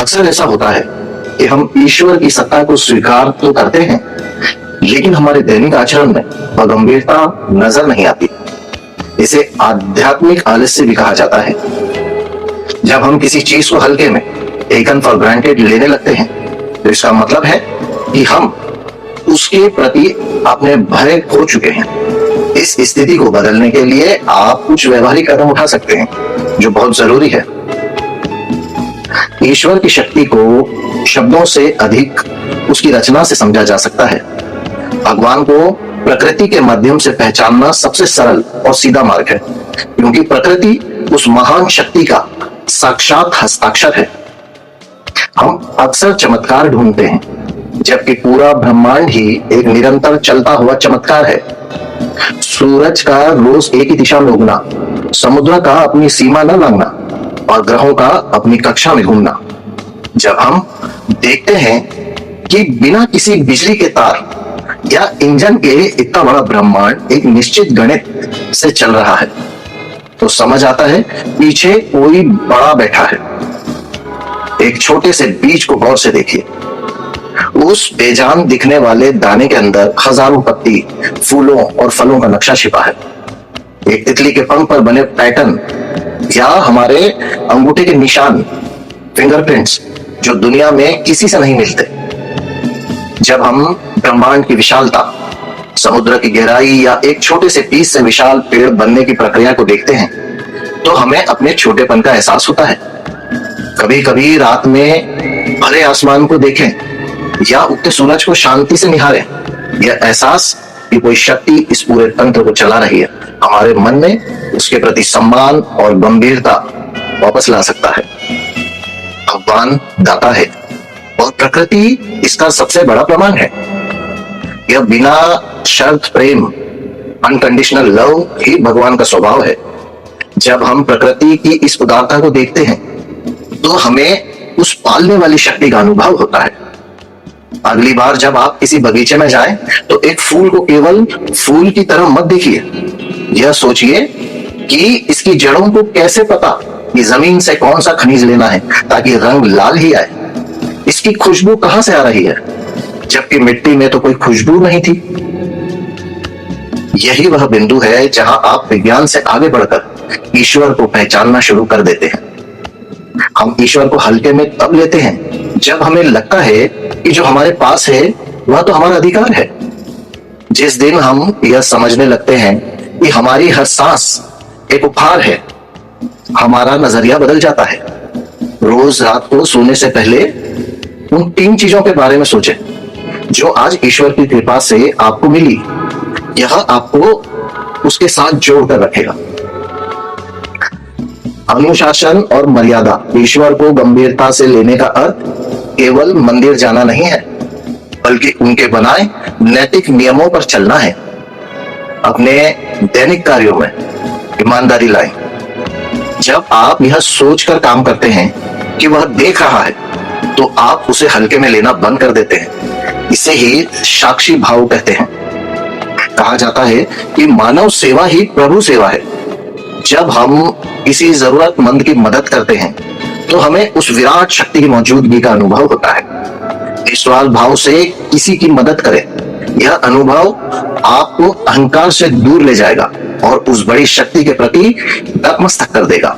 अक्सर ऐसा होता है कि हम ईश्वर की सत्ता को स्वीकार तो करते हैं, लेकिन हमारे दैनिक आचरण में वह गंभीरता नजर नहीं आती। इसे आध्यात्मिक आलस्य भी कहा जाता है। जब हम किसी चीज को हल्के में, टेकन फॉर ग्रांटेड लेने लगते हैं, तो इसका मतलब है कि हम उसके प्रति अपने भय खो चुके हैं। इस स्थिति को बदलने के लिए आप कुछ व्यवहारिक कदम उठा सकते हैं, जो बहुत जरूरी है। ईश्वर की शक्ति को शब्दों से अधिक उसकी रचना से समझा जा सकता है। भगवान को प्रकृति के माध्यम से पहचानना सबसे सरल और सीधा मार्ग है, क्योंकि प्रकृति उस महान शक्ति का साक्षात हस्ताक्षर है। हम अक्सर चमत्कार ढूंढते हैं, जबकि पूरा ब्रह्मांड ही एक निरंतर चलता हुआ चमत्कार है। सूरज का रोज एक ही दिशा में उगना, समुद्र का अपनी सीमा न लांघना और ग्रहों का अपनी कक्षा में घूमना। जब हम देखते हैं कि बिना किसी बिजली के तार या इंजन के इतना बड़ा ब्रह्मांड एक निश्चित गणित से चल रहा है, तो समझ आता है पीछे कोई बड़ा बैठा है। एक छोटे से बीज को गौर से देखिए। उस बेजान दिखने वाले दाने के अंदर हजारों पत्ती, फूलों और फलों का नक्शा छिपा है। एक तितली के पंख पर बने पैटर्न या हमारे अंगूठे के निशान, फिंगरप्रिंट्स, जो दुनिया में किसी से नहीं मिलते। जब हम ब्रह्मांड की विशालता, समुद्र की गहराई या एक छोटे से बीज से विशाल पेड़ बनने की प्रक्रिया को देखते हैं, तो हमें अपने छोटेपन का एहसास होता है। कभी कभी रात में भरे आसमान को देखें या उगते सूरज को शांति से निहारें, यह एहसास कि कोई शक्ति इस पूरे तंत्र को चला रही है, हमारे मन में उसके प्रति सम्मान और गंभीरता वापस ला सकता है। भगवान दाता है और प्रकृति इसका सबसे बड़ा प्रमाण है। यह बिना शर्त प्रेम, अनकंडीशनल लव ही भगवान का स्वभाव है। जब हम प्रकृति की इस उदारता को देखते हैं, तो हमें उस पालने वाली शक्ति का अनुभव होता है। अगली बार जब आप किसी बगीचे में जाएं, तो एक फूल को केवल फूल की तरह मत देखिए। यह सोचिए कि इसकी जड़ों को कैसे पता कि जमीन से कौन सा खनिज लेना है ताकि रंग लाल ही आए। इसकी खुशबू कहां से आ रही है, जबकि मिट्टी में तो कोई खुशबू नहीं थी। यही वह बिंदु है जहां आप विज्ञान से आगे बढ़कर ईश्वर को पहचानना शुरू कर देते हैं। हम ईश्वर को हल्के में तब लेते हैं जब हमें लगता है कि जो हमारे पास है वह तो हमारा अधिकार है। जिस दिन हम यह समझने लगते हैं कि हमारी हर सांस एक उपहार है, हमारा नजरिया बदल जाता है। रोज रात को सोने से पहले उन 3 चीजों के बारे में सोचें जो आज ईश्वर की कृपा से आपको मिली। यह आपको उसके साथ जोड़कर रखेगा। अनुशासन और मर्यादा। ईश्वर को गंभीरता से लेने का अर्थ केवल मंदिर जाना नहीं है, बल्कि उनके बनाए नैतिक नियमों पर चलना है। अपने दैनिक कार्यों में ईमानदारी लाएं। जब आप यह सोचकर काम करते हैं कि वह देख रहा है, तो आप उसे हल्के में लेना बंद कर देते हैं। इसे ही साक्षी भाव कहते हैं। कहा जाता है कि मानव सेवा ही प्रभु सेवा है। जब हम किसी जरूरतमंद की मदद करते हैं, तो हमें उस विराट शक्ति की मौजूदगी का अनुभव होता है। निस्वार्थ भाव से किसी की मदद करें। यह अनुभव आपको अहंकार से दूर ले जाएगा और उस बड़ी शक्ति के प्रति नतमस्तक कर देगा।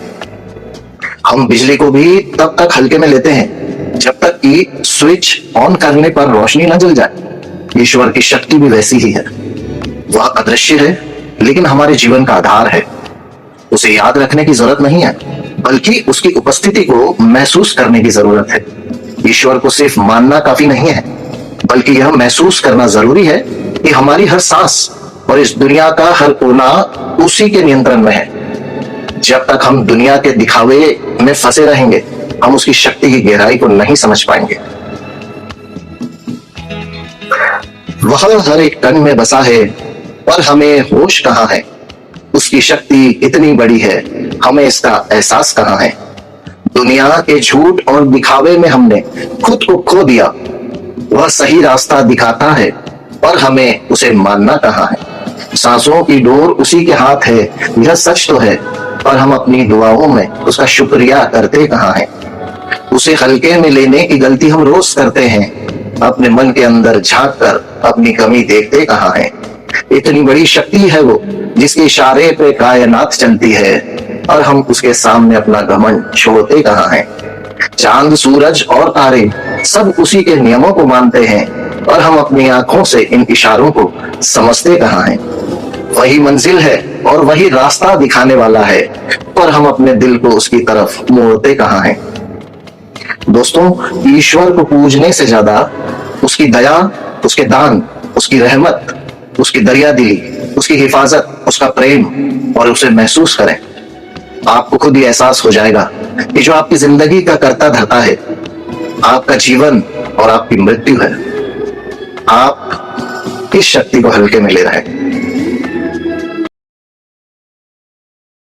हम बिजली को भी तब तक हल्के में लेते हैं जब तक कि स्विच ऑन करने पर रोशनी न जल जाए। ईश्वर की शक्ति भी वैसी ही है। वह अदृश्य है, लेकिन हमारे जीवन का आधार है। उसे याद रखने की जरूरत नहीं है, बल्कि उसकी उपस्थिति को महसूस करने की जरूरत है। ईश्वर को सिर्फ मानना काफी नहीं है, बल्कि यह महसूस करना जरूरी है कि हमारी हर सांस और इस दुनिया का हर कोना उसी के नियंत्रण में है। जब तक हम दुनिया के दिखावे में फंसे रहेंगे, हम उसकी शक्ति की गहराई को नहीं समझ पाएंगे। वह हर एक कण में बसा है, पर हमें होश कहां है। उसकी शक्ति इतनी बड़ी है, हमें इसका एहसास कहां है। दुनिया के झूठ और दिखावे में हमने खुद को खो दिया। वह सही रास्ता दिखाता है, पर हमें उसे मानना कहां है। सांसों की डोर उसी के हाथ है, यह सच तो है, पर हम अपनी दुआओं में उसका शुक्रिया करते कहां हैं। उसे हल्के में लेने की गलती हम रोज करते हैं। अपने मन के अंदर झांक कर अपनी कमी देखते कहाँ हैं। इतनी बड़ी शक्ति है वो जिसके इशारे पे कायनात चलती है, और हम उसके सामने अपना घमंड छोड़ते कहाँ हैं। चांद, सूरज और तारे सब उसी के नियमों को मानते हैं, और हम अपनी आंखों से इन इशारों को समझते कहाँ हैं। वही मंजिल है और वही रास्ता दिखाने वाला है, पर हम अपने दिल को उसकी तरफ मोड़ते कहाँ हैं। दोस्तों, ईश्वर को पूजने से ज्यादा उसकी दया, उसके दान, उसकी रहमत, उसकी दरियादिली, उसकी हिफाजत, उसका प्रेम और उसे महसूस करें। आपको खुद ही एहसास हो जाएगा कि जो आपकी जिंदगी का करता धरता है, आपका जीवन और आपकी मृत्यु है, आप किस शक्ति को हल्के में ले रहे हैं।